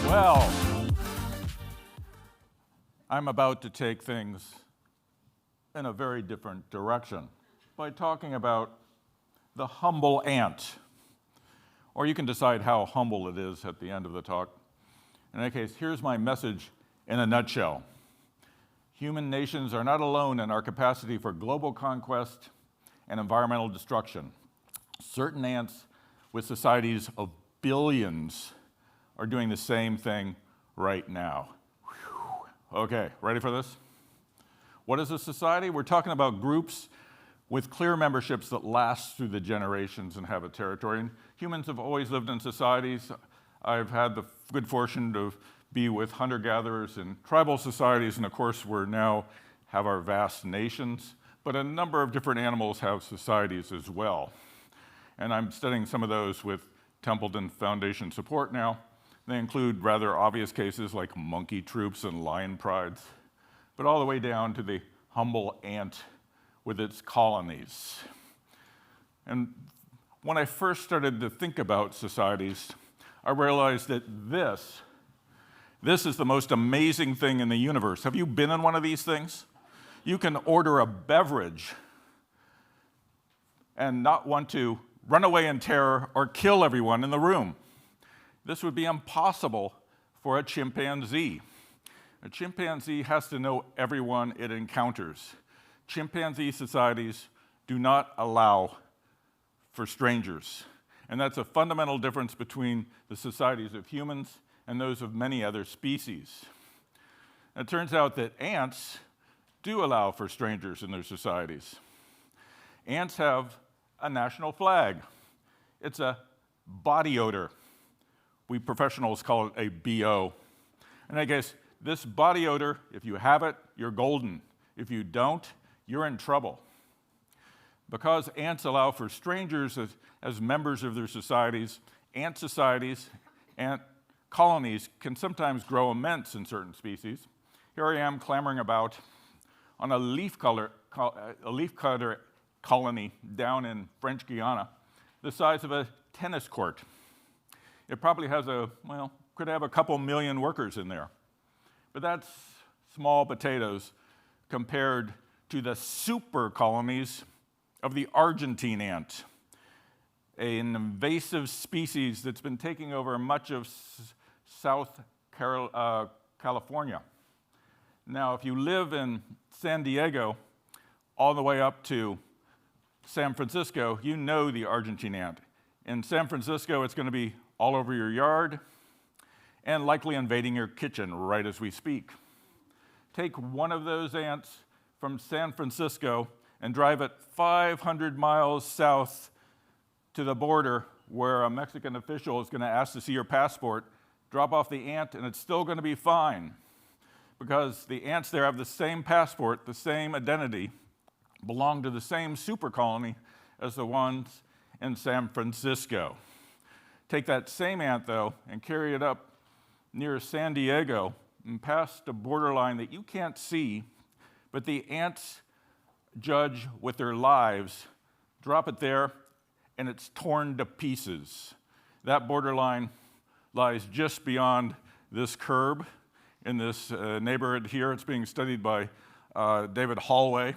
Well, I'm about to take things in a very different direction by talking about the humble ant. Or you can decide how humble it is at the end of the talk. In any case, here's my message in a nutshell. Human nations are not alone in our capacity for global conquest and environmental destruction. Certain ants with societies of billions are doing the same thing right now. Whew. Okay, ready for this? What is a society? We're talking about groups with clear memberships that last through the generations and have a territory. And humans have always lived in societies. I've had the good fortune to be with hunter-gatherers and tribal societies, and of course we now have our vast nations, but a number of different animals have societies as well. And I'm studying some of those with Templeton Foundation support now. They include rather obvious cases like monkey troops and lion prides, but all the way down to the humble ant with its colonies. And when I first started to think about societies, I realized that this is the most amazing thing in the universe. Have you been in one of these things? You can order a beverage and not want to run away in terror or kill everyone in the room. This would be impossible for a chimpanzee. A chimpanzee has to know everyone it encounters. Chimpanzee societies do not allow for strangers. And that's a fundamental difference between the societies of humans and those of many other species. It turns out that ants do allow for strangers in their societies. Ants have a national flag. It's a body odor. We professionals call it a BO. And I guess this body odor, if you have it, you're golden. If you don't, you're in trouble. Because ants allow for strangers as members of their societies, ant colonies can sometimes grow immense in certain species. Here I am clambering about on a leafcutter colony down in French Guiana, the size of a tennis court. It probably has could have a couple million workers in there. But that's small potatoes compared to the super colonies of the Argentine ant, an invasive species that's been taking over much of South California. Now, if you live in San Diego all the way up to San Francisco, you know the Argentine ant. In San Francisco, it's going to be all over your yard and likely invading your kitchen right as we speak. Take one of those ants from San Francisco and drive it 500 miles south to the border where a Mexican official is going to ask to see your passport, drop off the ant, and it's still going to be fine because the ants there have the same passport, the same identity, belong to the same super colony as the ones in San Francisco. Take that same ant, though, and carry it up near San Diego and past a borderline that you can't see, but the ants judge with their lives, drop it there, and it's torn to pieces. That borderline lies just beyond this curb in this neighborhood here. It's being studied by David Hallway.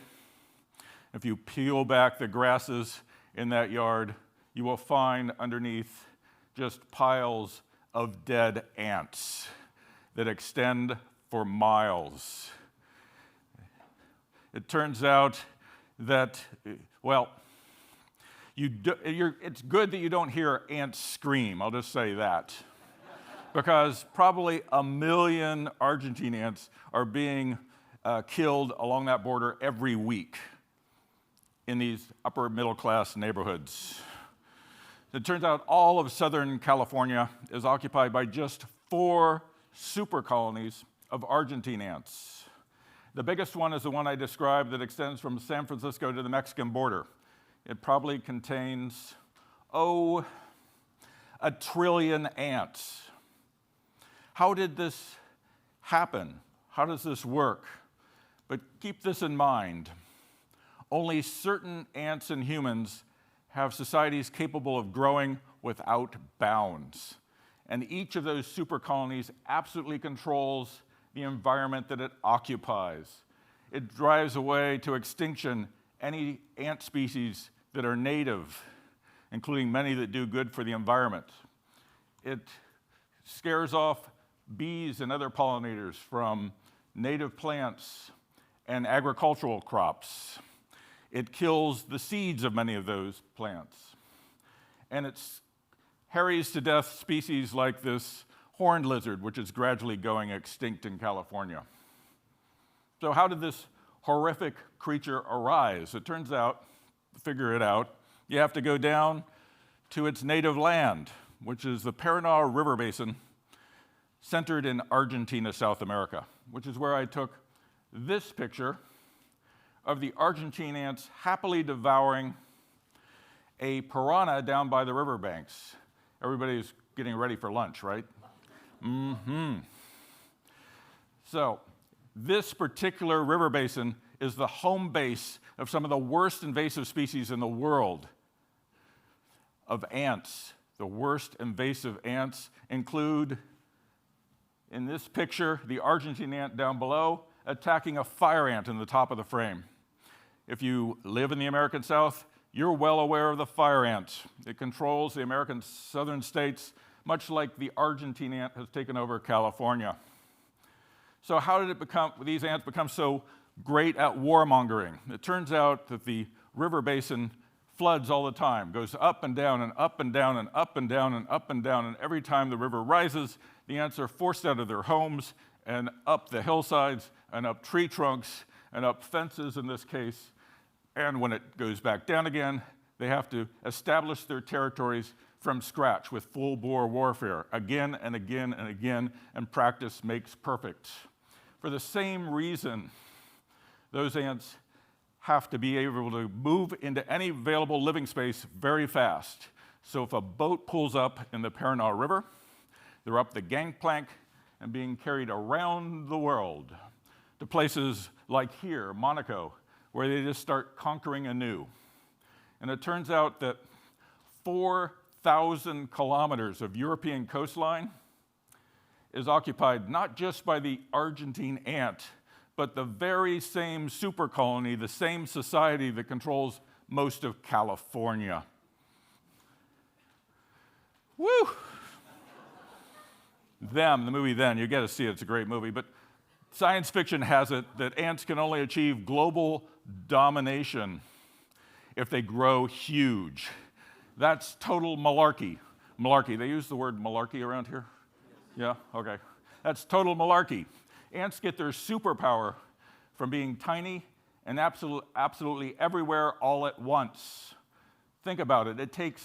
If you peel back the grasses in that yard, you will find underneath just piles of dead ants that extend for miles. It turns out that, it's good that you don't hear ants scream, I'll just say that. Because probably 1 million Argentine ants are being killed along that border every week in these upper middle class neighborhoods. It turns out all of Southern California is occupied by just 4 super colonies of Argentine ants. The biggest one is the one I described that extends from San Francisco to the Mexican border. It probably contains, 1 trillion ants. How did this happen? How does this work? But keep this in mind. Only certain ants and humans have societies capable of growing without bounds. And each of those super colonies absolutely controls the environment that it occupies. It drives away to extinction any ant species that are native, including many that do good for the environment. It scares off bees and other pollinators from native plants and agricultural crops. It kills the seeds of many of those plants. And it harries to death species like this horned lizard, which is gradually going extinct in California. So how did this horrific creature arise? It turns out, to figure it out, you have to go down to its native land, which is the Paraná River Basin, centered in Argentina, South America, which is where I took this picture of the Argentine ants happily devouring a piranha down by the riverbanks. Everybody's getting ready for lunch, right? So this particular river basin is the home base of some of the worst invasive species in the world of ants. The worst invasive ants include, in this picture, the Argentine ant down below attacking a fire ant in the top of the frame. If you live in the American South, you're well aware of the fire ant. It controls the American southern states, much like the Argentine ant has taken over California. So how did these ants become so great at warmongering? It turns out that the river basin floods all the time, goes up and down and up and down and up and down and up and down, and every time the river rises, the ants are forced out of their homes and up the hillsides and up tree trunks and up fences in this case. And when it goes back down again, they have to establish their territories from scratch with full-bore warfare again and again and again, and practice makes perfect. For the same reason, those ants have to be able to move into any available living space very fast. So if a boat pulls up in the Paraná River, they're up the gangplank and being carried around the world to places like here, Monaco, where they just start conquering anew. And it turns out that 4,000 kilometers of European coastline is occupied not just by the Argentine ant, but the very same super colony, the same society that controls most of California. Woo! Them, the movie Them, you got to see it, it's a great movie, but science fiction has it that ants can only achieve global domination if they grow huge. That's total malarkey. Malarkey, they use the word malarkey around here? Yeah, okay. That's total malarkey. Ants get their superpower from being tiny and absolutely everywhere all at once. Think about it. It takes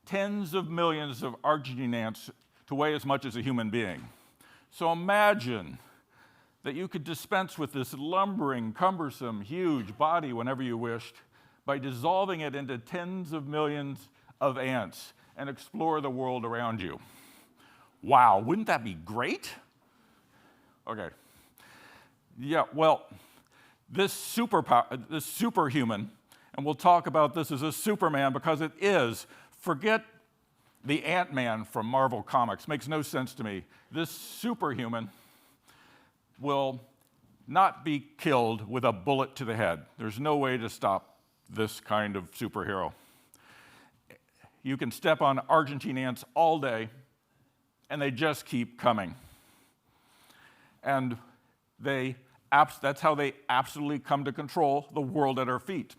tens of millions of Argentine ants to weigh as much as a human being. So imagine that you could dispense with this lumbering, cumbersome, huge body whenever you wished by dissolving it into tens of millions of ants and explore the world around you. Wow, wouldn't that be great? Okay. Yeah, well, this superhuman, and we'll talk about this as a Superman because it is. Forget the Ant-Man from Marvel Comics. Makes no sense to me. This superhuman will not be killed with a bullet to the head. There's no way to stop this kind of superhero. You can step on Argentine ants all day, and they just keep coming. And that's how they absolutely come to control the world at our feet.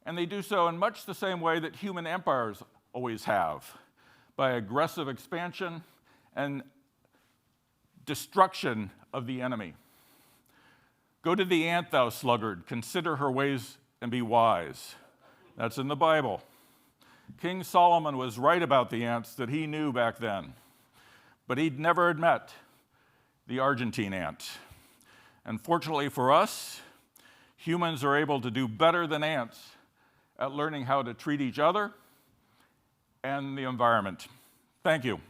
And they do so in much the same way that human empires always have, by aggressive expansion and destruction of the enemy. Go to the ant, thou sluggard, consider her ways and be wise. That's in the Bible. King Solomon was right about the ants that he knew back then, but he'd never had met the Argentine ant. And fortunately for us, humans are able to do better than ants at learning how to treat each other and the environment. Thank you.